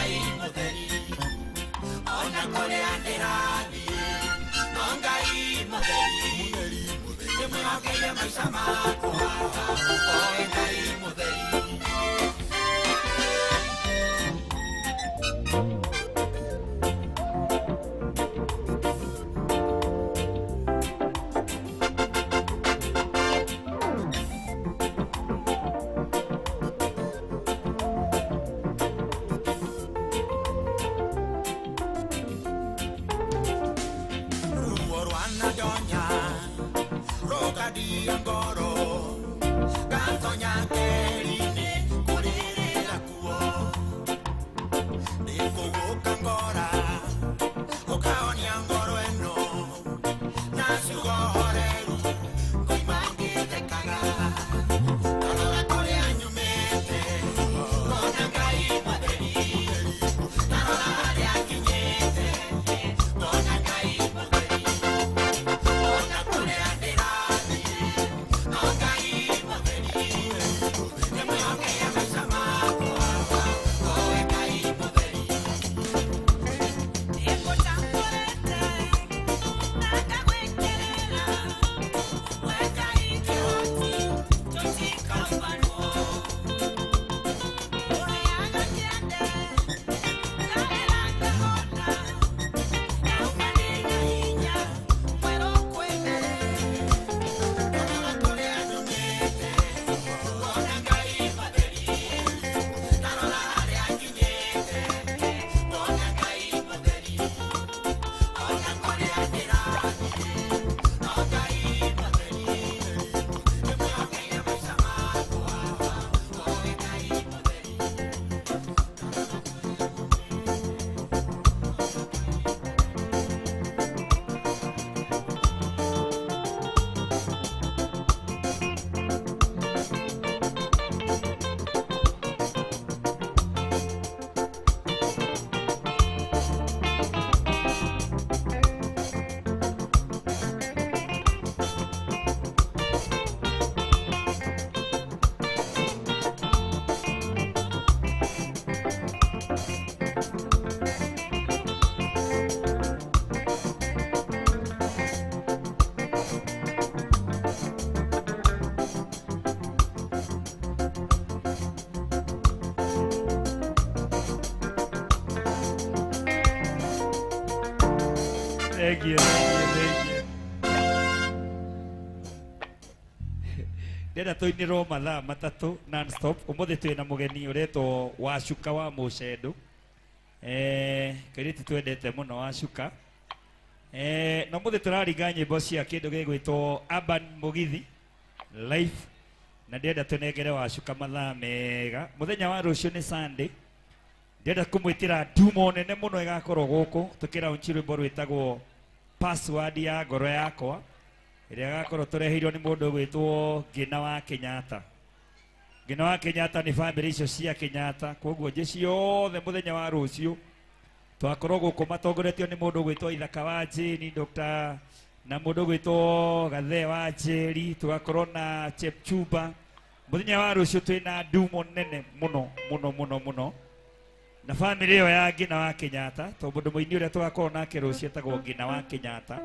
Ngai mutheri ona kore anderani no Ngai mutheri nimwĩhokeire maica makwa oe Ngai mutheri Thank you. Ndĩrenda tũinĩrwo mathaa matatũ non-stop. Ũmũthĩ twĩna mũgeni ũretwo Wacuka wa Mũcendũ. Kairĩtu twendete mũno Wacuka. Na ũmũthĩ tũraringa nyĩmbo cia kĩndũ gĩgwĩtwo Urban Mũgithi live. Na ndĩrenda tũnengere Wacuka mathaa mega. Mũthenya wa rũciũ nĩ Sunday. Ndĩrenda kũmwĩtĩra ndumo nene mũno ĩgakorwo gũkũ. Tũkĩraunchi rwĩmbo rwĩtagwo Password ya ngoro yakwa. Ĩrĩa gakorwo tũreheirwo nĩ mũndũ gwĩtwo Ngina wa Kenyatta. Ngina wa Kenyatta nĩ family icio cia Kenyatta. Koguo njeci yothe mũthenya wa rũciũ twakorwo gũkũ matongoretio nĩ mũndũ gwĩtwo Ithaka wa Jane, Dr. na mũndũ gwĩtwo Gathe wa Njeri, tugakorwo na Chepchumba. Mũthenya wa rũciũ twĩna ndumo nene mũno mũno mũno mũno. Na family ĩyo ya Ngina wa Kenyatta, to mũndũ mũini ũrĩa tugakorwo nake rũciũ etagwo Ngina wa Kenyatta.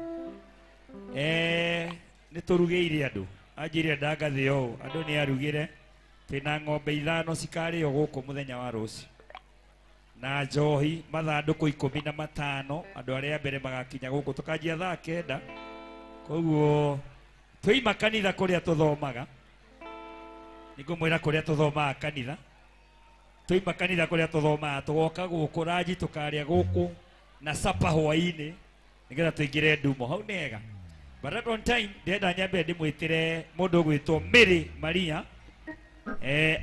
Nĩ tũrugĩire andũ. Anjĩrire ndangathĩ ũũ, andũ nĩ arugire. Twĩna ng'ombe 5 cikarĩo gũkũ mũthenya wa rũciũ. Na njohi mathandũkũ 15 andũ arĩa mbere magakinya gũkũ tũkanjia thaa 9. Koguo tũima kanitha kũrĩa tũthomaga. Nĩngũmwĩra kũrĩa tũthomaga kanitha. Tũima kanitha kũrĩa tũthomaga tũgoka gũkũ ranji tũkarĩa gũkũ na sapa hwaĩ-inĩ nĩgetha tũingĩre ndumo. Hau nĩ hega. But at one time ndĩrenda nyambe ndĩmwĩtĩre mũndũ gwĩtwo Mary Maria.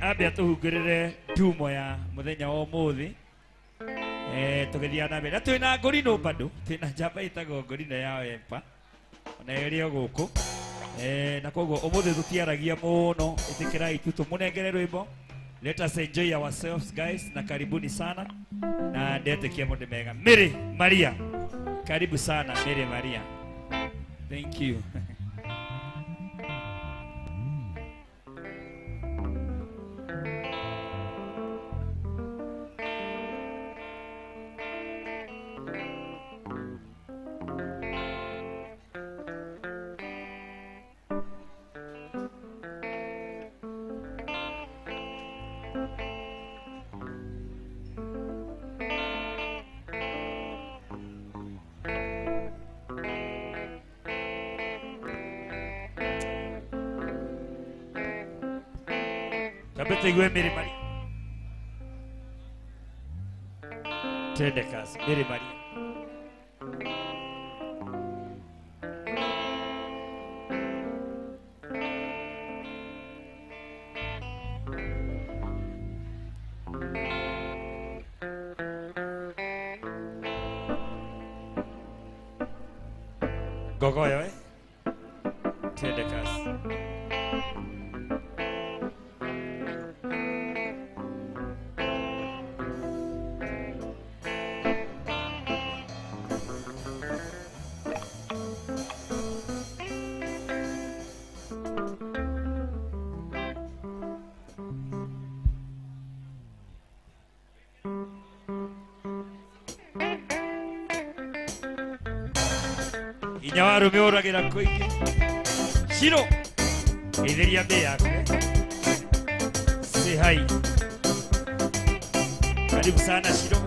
Ambe atũhungĩrĩre ndumo ya mũthenya wa ũmũthĩ. Tũgĩthiana na mbere. Na twĩna ngũrino bado. Twĩna njamba ĩtagwo ngũrino ya Empa. Ona ĩrĩ o gũkũ. Na koguo ũmũthĩ tũtiaragia mũno. Ĩtĩkĩrai tu tũmũnengere rwĩmbo. Let us enjoy ourselves guys na karibuni sana. Na ndetĩkia mũndũ mega. Mary Maria. Karibu sana Mary Maria. Thank you. Ambete iwe Mary Maria. Tende kazi Mary Maria. Gogoyo tende kazi. Inyawaru meoragira koingi Shiro Getheria mbere yaku Say hi. Karibu sana Shiro.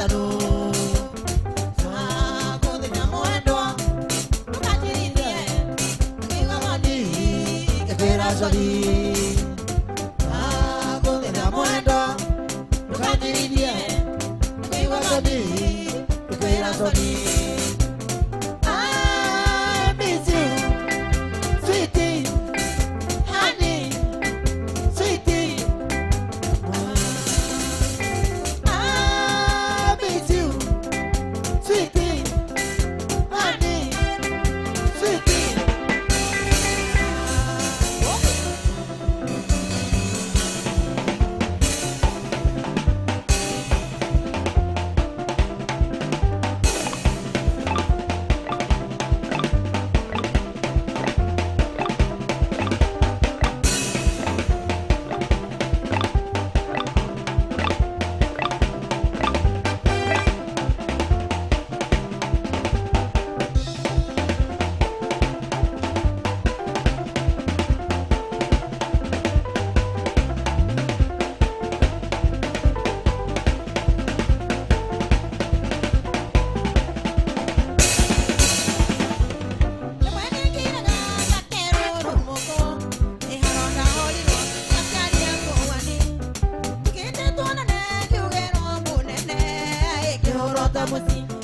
gatanu Sakuthina mwendwa Tukatiririe Kigogoni Ikwira cori Sakuthina mwendwa Tukatiririe Kigogoni Ikwira cori I miss you Sweetie Honey Sweetie I miss you Sweetie Honey Sweetie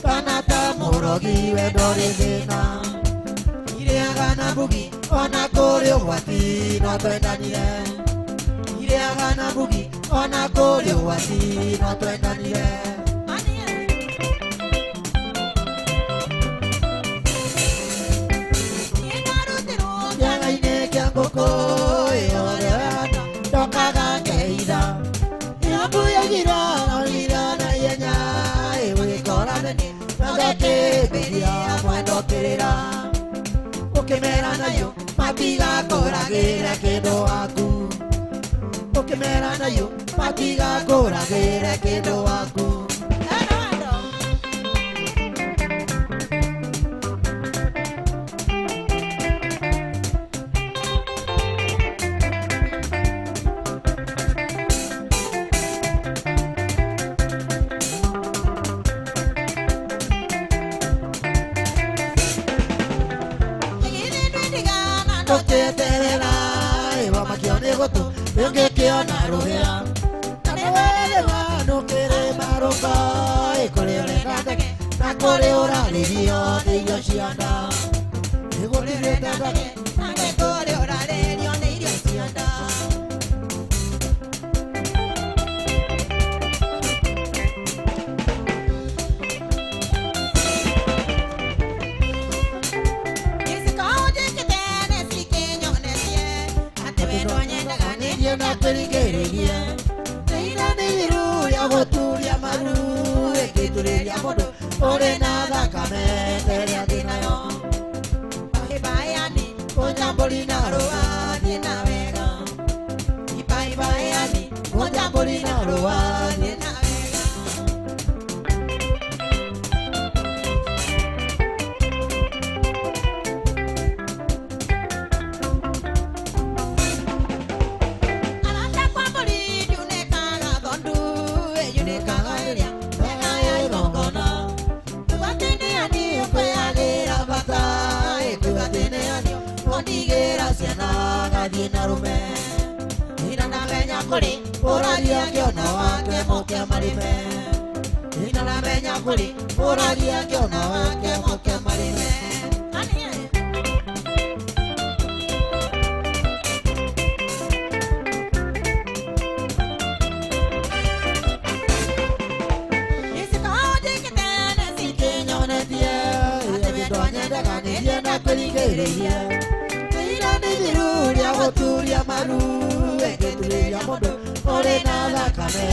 Kanata murogi wedore thina Ireaga na bugi ona kuri ugwati no twendanire Ireaga na bugi ona kuri ugwati no twendanire Kiagaine kia ngũkũ ĩyore wega ndokaga ngeitha Ĩambuyagĩra orira na ihenya Ĩgũgĩkoranĩria Nogakĩmbĩria mwenda ũkĩrĩra Ũkĩmera nayo matigakũragĩre kĩndũ waku Ũkĩmera nayo matigakũragĩre kĩndũ waku Tũkĩeterera wamakio nĩ gũtũ Ũngĩkĩona rũhĩa Kana welewa nũkĩrĩ marũka Kũrĩ ũrenda ndege Na kũrĩ ũrarĩrio nĩ irio cia nda Nĩgũtirĩte ndege Na kũrĩ ũrarĩrio nĩ irio cia nda Na kũringĩrĩria Nĩina nĩ iru rĩa gũturia maru Ĩngĩturĩria mũndũ ũrĩ na thakame Terĩa thĩ nayo Baĩbaĩani Kũnjambũri na rũa thiĩ na wega Baĩbaĩani Kũnjambũri na rũa thiĩ na wega Kuri uraria kiona wake moke marime Ina na menya kuri uraria kiona wake moke marime Isikaoje kitene sikinyonetie Ate vidonye ndakanirie na kũringĩrĩria Nĩina nĩ iru rĩa gũturia maru Ĩngĩturĩria mũndũ ũrĩ na thakame